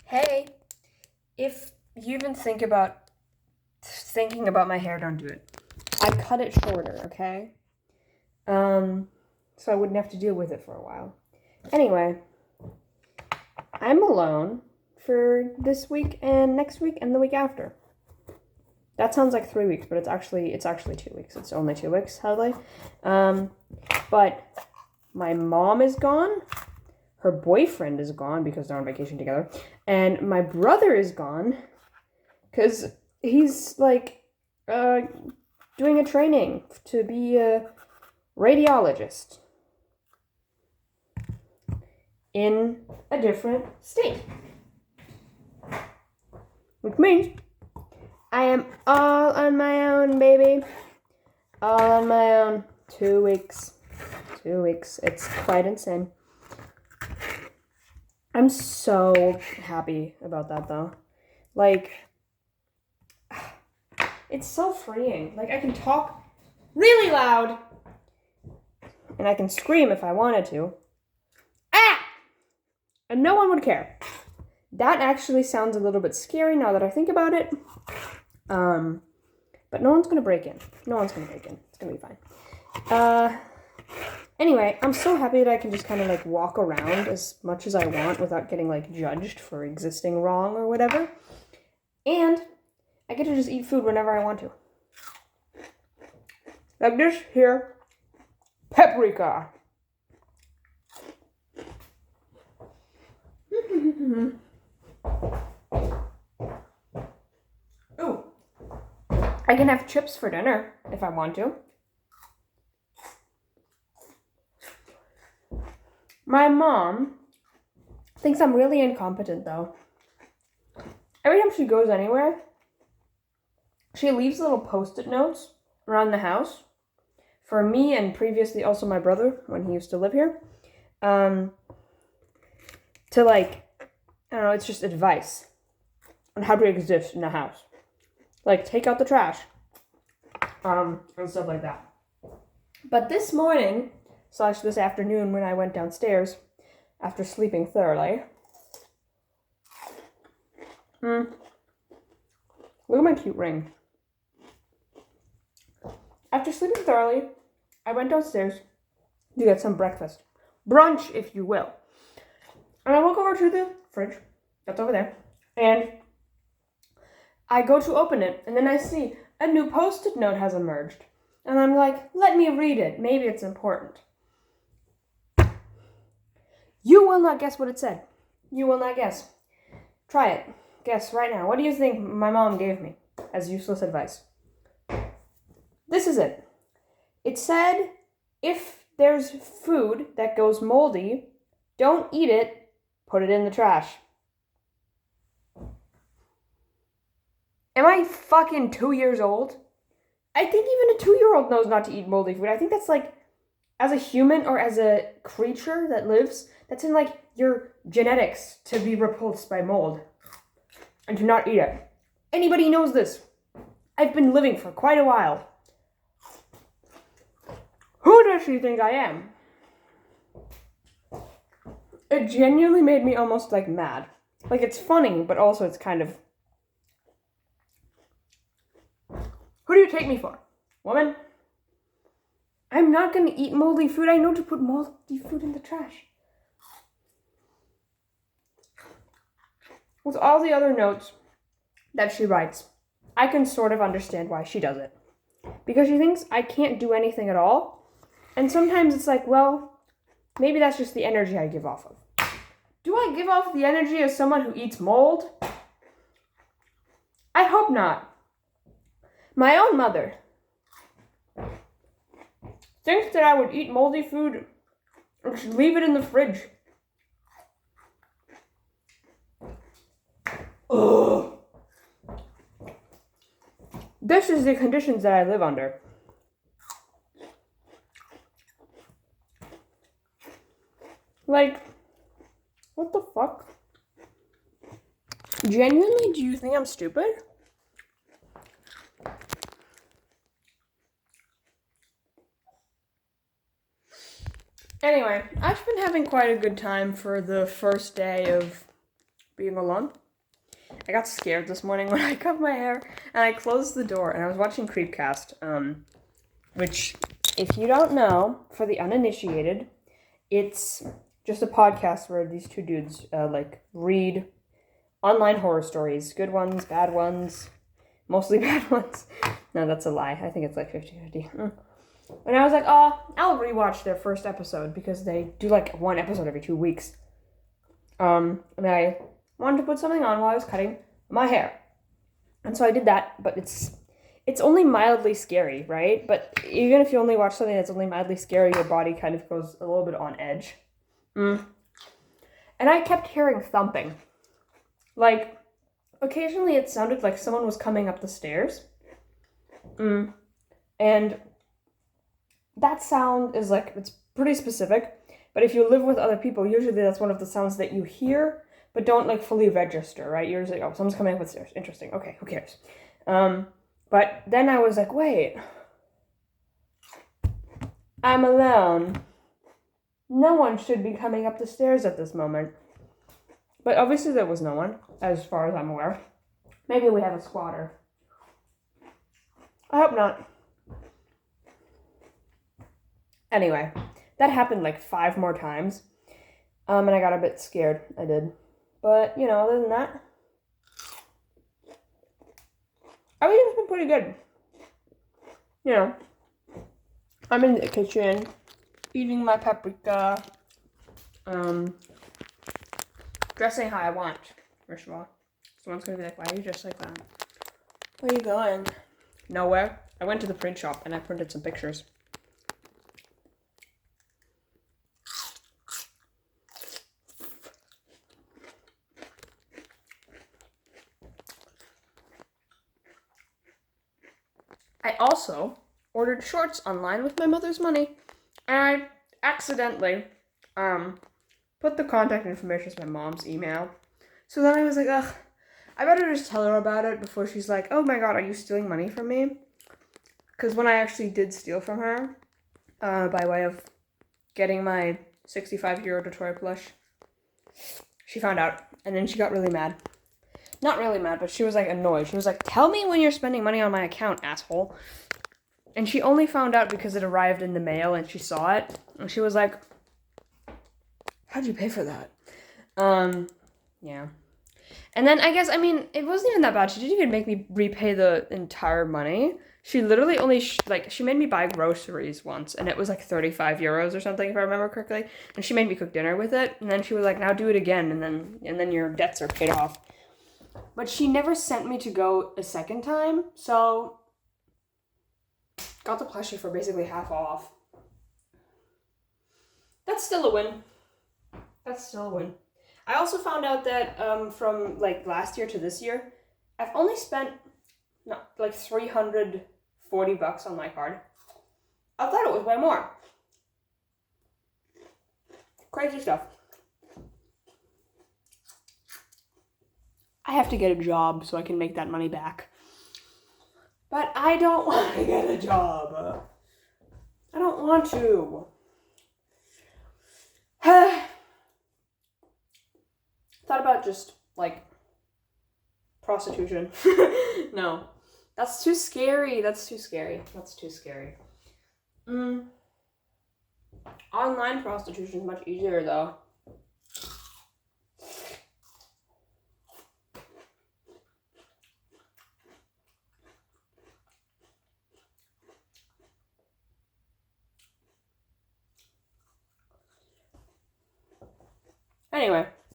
Hey, if you even thinking about my hair, don't do it. I cut it shorter, okay? So I wouldn't have to deal with it for a while. Anyway, I'm alone for this week and next week and the week after. That sounds like 3 weeks, but it's actually 2 weeks. It's only 2 weeks, hardly. But my mom is gone. Her boyfriend is gone because they're on vacation together. And my brother is gone because he's like doing a training to be a radiologist in a different state. Which means I am all on my own, baby. All on my own. 2 weeks. 2 weeks. It's quite insane. I'm so happy about that, though. Like, it's so freeing. Like, I can talk really loud, and I can scream if I wanted to. Ah! And no one would care. That actually sounds a little bit scary now that I think about it. But no one's gonna break in. No one's gonna break in. It's gonna be fine. Anyway, I'm so happy that I can just kind of like walk around as much as I want without getting like judged for existing wrong or whatever. And I get to just eat food whenever I want to. Like this here, paprika. Ooh. I can have chips for dinner if I want to. My mom thinks I'm really incompetent, though. Every time she goes anywhere, she leaves little Post-it notes around the house for me and previously also my brother when he used to live here. To like, I don't know, it's just advice on how to exist in the house. Like, take out the trash. And stuff like that. But this morning, / this afternoon when I went downstairs after sleeping thoroughly. Look at my cute ring. After sleeping thoroughly, I went downstairs to get some breakfast. Brunch, if you will. And I walk over to the fridge. That's over there. And I go to open it, and then I see a new Post-it note has emerged. And I'm like, let me read it. Maybe it's important. You will not guess what it said. You will not guess. Try it. Guess right now. What do you think my mom gave me as useless advice? This is it. It said, if there's food that goes moldy, don't eat it, put it in the trash. Am I fucking 2 years old? I think even a 2-year-old knows not to eat moldy food. I think that's like, as a human or as a creature that lives, that's in like your genetics to be repulsed by mold and to not eat it. Anybody knows this. I've been living for quite a while. Who does she think I am? It genuinely made me almost like mad. Like, it's funny, but also it's kind of... Who do you take me for? Woman? I'm not gonna eat moldy food. I know to put moldy food in the trash. With all the other notes that she writes, I can sort of understand why she does it. Because she thinks I can't do anything at all. And sometimes it's like, well, maybe that's just the energy I give off of. Do I give off the energy of someone who eats mold? I hope not. My own mother thinks that I would eat moldy food and just leave it in the fridge. Ugh. This is the conditions that I live under. Like, what the fuck? Genuinely, do you think I'm stupid? Anyway, I've been having quite a good time for the first day of being alone. I got scared this morning when I cut my hair, and I closed the door, and I was watching Creepcast, which, if you don't know, for the uninitiated, it's just a podcast where these two dudes, read online horror stories. Good ones, bad ones, mostly bad ones. No, that's a lie. I think it's like 50-50. And I was like, oh, I'll rewatch their first episode, because they do like one episode every 2 weeks. And I wanted to put something on while I was cutting my hair. And so I did that, but it's only mildly scary, right? But even if you only watch something that's only mildly scary, your body kind of goes a little bit on edge. And I kept hearing thumping. Like, occasionally it sounded like someone was coming up the stairs. And that sound is like, it's pretty specific. But if you live with other people, usually that's one of the sounds that you hear, but don't like fully register, right? You're just like, oh, someone's coming up the stairs. Interesting. Okay, who cares? But then I was like, wait, I'm alone. No one should be coming up the stairs at this moment. But obviously there was no one, as far as I'm aware. Maybe we have a squatter. I hope not. Anyway, that happened like 5 more times. And I got a bit scared. I did. But, other than that, everything's been pretty good. I'm in the kitchen, eating my paprika, dressing how I want, first of all. Someone's gonna be like, why are you dressed like that? Where are you going? Nowhere. I went to the print shop and I printed some pictures. I also ordered shorts online with my mother's money, and I accidentally put the contact information as my mom's email. So then I was like, ugh, I better just tell her about it before she's like, oh my god, are you stealing money from me? Because when I actually did steal from her, by way of getting my 65 euro Detroit plush, she found out, and then she got really mad. Not really mad, but she was like annoyed. She was like, tell me when you're spending money on my account, asshole. And she only found out because it arrived in the mail and she saw it. And she was like, how'd you pay for that? Yeah. And then it wasn't even that bad. She didn't even make me repay the entire money. She literally only, she made me buy groceries once. And it was like 35 euros or something, if I remember correctly. And she made me cook dinner with it. And then she was like, now do it again. And then your debts are paid off. But she never sent me to go a second time, so got the plushie for basically half off. That's still a win. I also found out that from like last year to this year, I've only spent like $340 on my card. I thought it was way more. Crazy stuff. I have to get a job so I can make that money back. But I don't want to get a job. I don't want to. Thought about just, like, prostitution. No. That's too scary. Online prostitution is much easier, though. Anyway,